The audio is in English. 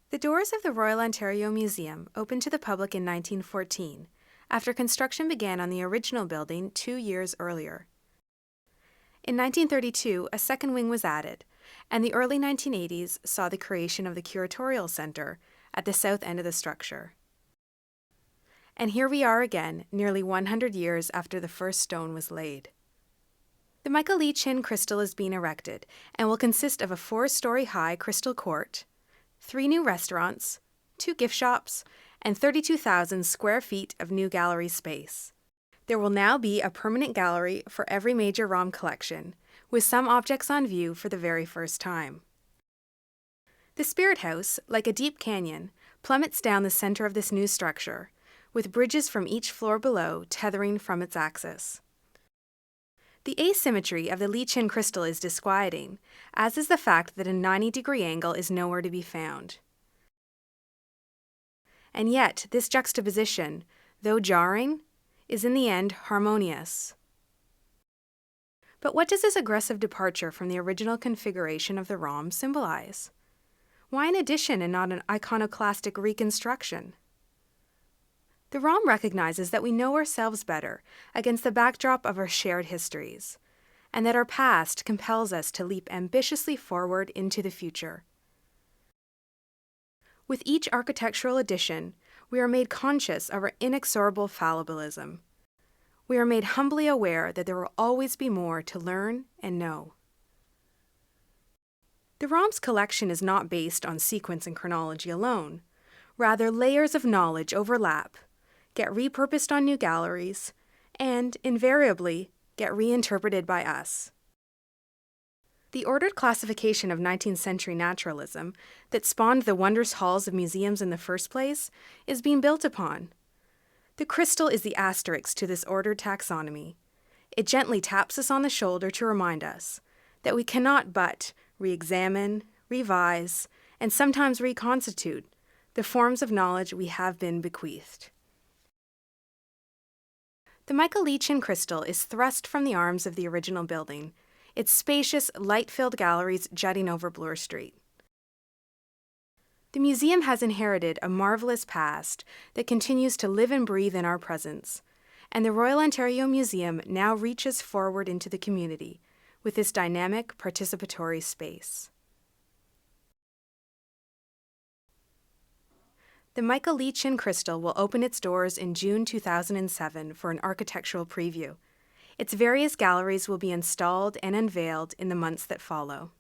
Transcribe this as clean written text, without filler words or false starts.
The doors of the Royal Ontario Museum opened to the public in 1914, after construction began on the original building 2 years earlier. In 1932, a second wing was added, and the early 1980s saw the creation of the Curatorial Centre at the south end of the structure. And here we are again, nearly 100 years after the first stone was laid. The Michael Lee Chin Crystal is being erected and will consist of a 4-story high crystal court, 3 new restaurants, 2 gift shops, and 32,000 square feet of new gallery space. There will now be a permanent gallery for every major ROM collection, with some objects on view for the very first time. The Spirit House, like a deep canyon, plummets down the center of this new structure, with bridges from each floor below tethering from its axis. The asymmetry of the Lee Chin crystal is disquieting, as is the fact that a 90-degree angle is nowhere to be found. And yet, this juxtaposition, though jarring, is in the end harmonious. But what does this aggressive departure from the original configuration of the ROM symbolize? Why an addition and not an iconoclastic reconstruction? The ROM recognizes that we know ourselves better against the backdrop of our shared histories, and that our past compels us to leap ambitiously forward into the future. With each architectural addition, we are made conscious of our inexorable fallibilism. We are made humbly aware that there will always be more to learn and know. The ROM's collection is not based on sequence and chronology alone. Rather, layers of knowledge overlap, get repurposed on new galleries, and, invariably, get reinterpreted by us. The ordered classification of 19th century naturalism that spawned the wondrous halls of museums in the first place is being built upon. The crystal is the asterisk to this ordered taxonomy. It gently taps us on the shoulder to remind us that we cannot but re-examine, revise, and sometimes reconstitute the forms of knowledge we have been bequeathed. The Michael Lee Chin crystal is thrust from the arms of the original building, its spacious, light-filled galleries jutting over Bloor Street. The museum has inherited a marvelous past that continues to live and breathe in our presence, and the Royal Ontario Museum now reaches forward into the community with this dynamic, participatory space. The Michael Lee Chin crystal will open its doors in June 2007 for an architectural preview. Its various galleries will be installed and unveiled in the months that follow.